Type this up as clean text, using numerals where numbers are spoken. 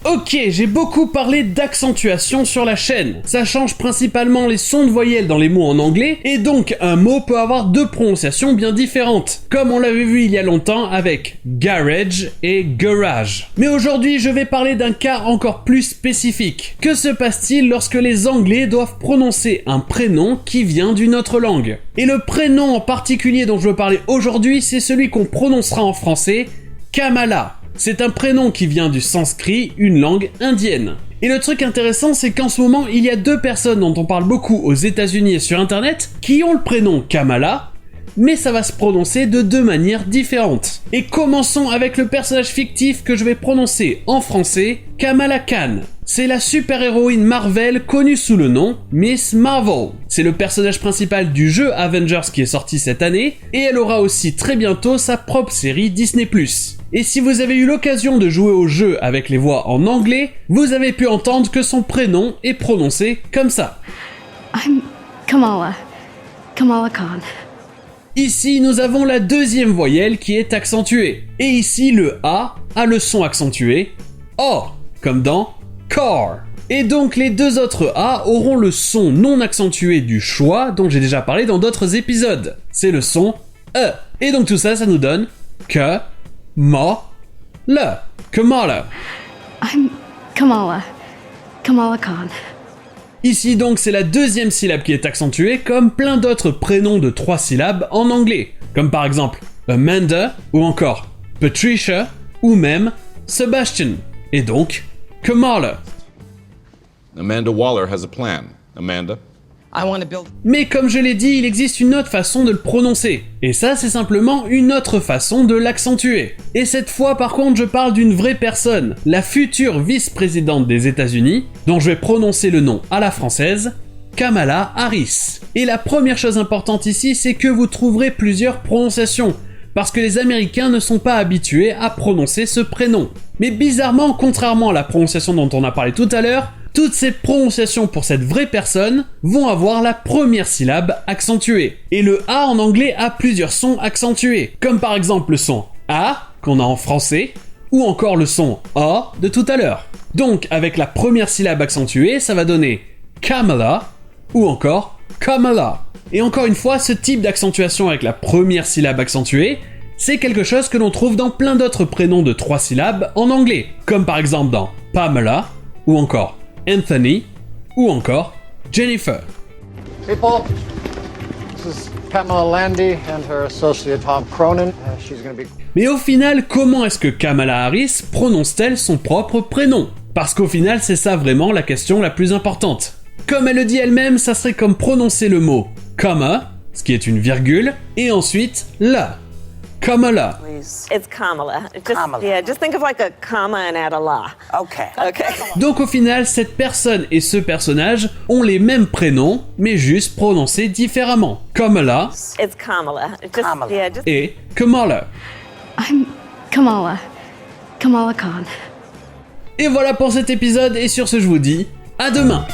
Ok, j'ai beaucoup parlé d'accentuation sur la chaîne. Ça change principalement les sons de voyelles dans les mots en anglais, et donc un mot peut avoir deux prononciations bien différentes, comme on l'avait vu il y a longtemps avec garage et garage. Mais aujourd'hui, je vais parler d'un cas encore plus spécifique. Que se passe-t-il lorsque les Anglais doivent prononcer un prénom qui vient d'une autre langue? Et le prénom en particulier dont je veux parler aujourd'hui, c'est celui qu'on prononcera en français, Kamala. C'est un prénom qui vient du sanskrit, une langue indienne. Et le truc intéressant, c'est qu'en ce moment, il y a deux personnes dont on parle beaucoup aux États-Unis et sur Internet qui ont le prénom Kamala, mais ça va se prononcer de deux manières différentes. Et commençons avec le personnage fictif que je vais prononcer en français, Kamala Khan. C'est la super-héroïne Marvel connue sous le nom Miss Marvel. C'est le personnage principal du jeu Avengers qui est sorti cette année, et elle aura aussi très bientôt sa propre série Disney+. Et si vous avez eu l'occasion de jouer au jeu avec les voix en anglais, vous avez pu entendre que son prénom est prononcé comme ça. I'm Kamala Khan. Ici, nous avons la deuxième voyelle qui est accentuée. Et ici, le A a le son accentué O, comme dans car. Et donc, les deux autres A auront le son non accentué du schwa dont j'ai déjà parlé dans d'autres épisodes. C'est le son E. Et donc tout ça, ça nous donne Kamala. I'm Kamala Khan. Ici donc c'est la deuxième syllabe qui est accentuée comme plein d'autres prénoms de 3 syllabes en anglais, comme par exemple Amanda ou encore Patricia ou même Sebastian, et donc Kamala. Amanda Waller has a plan. Amanda? Mais comme je l'ai dit, il existe une autre façon de le prononcer. Et ça, c'est simplement une autre façon de l'accentuer. Et cette fois, par contre, je parle d'une vraie personne, la future vice-présidente des États-Unis, dont je vais prononcer le nom à la française, Kamala Harris. Et la première chose importante ici, c'est que vous trouverez plusieurs prononciations, parce que les Américains ne sont pas habitués à prononcer ce prénom. Mais bizarrement, contrairement à la prononciation dont on a parlé tout à l'heure, toutes ces prononciations pour cette vraie personne vont avoir la première syllabe accentuée. Et le A en anglais a plusieurs sons accentués, comme par exemple le son A qu'on a en français, ou encore le son A de tout à l'heure. Donc avec la première syllabe accentuée, ça va donner Kamala ou encore Kamala. Et encore une fois, ce type d'accentuation avec la première syllabe accentuée, c'est quelque chose que l'on trouve dans plein d'autres prénoms de 3 syllabes en anglais, comme par exemple dans Pamela, ou encore Anthony, ou encore Jennifer. People, this is Kamala Landy and her associate Tom Cronin. She's going to be... Mais au final, comment est-ce que Kamala Harris prononce-t-elle son propre prénom? Parce qu'au final, c'est ça vraiment la question la plus importante. Comme elle le dit elle-même, ça serait comme prononcer le mot comma, ce qui est une virgule, et ensuite la. Kamala. It's Kamala. Just think of like a comma and add a la. Okay. Donc au final, cette personne et ce personnage ont les mêmes prénoms, mais juste prononcés différemment. Kamala It's Kamala. et Kamala. I'm Kamala Khan. Et voilà pour cet épisode, et sur ce je vous dis, à demain!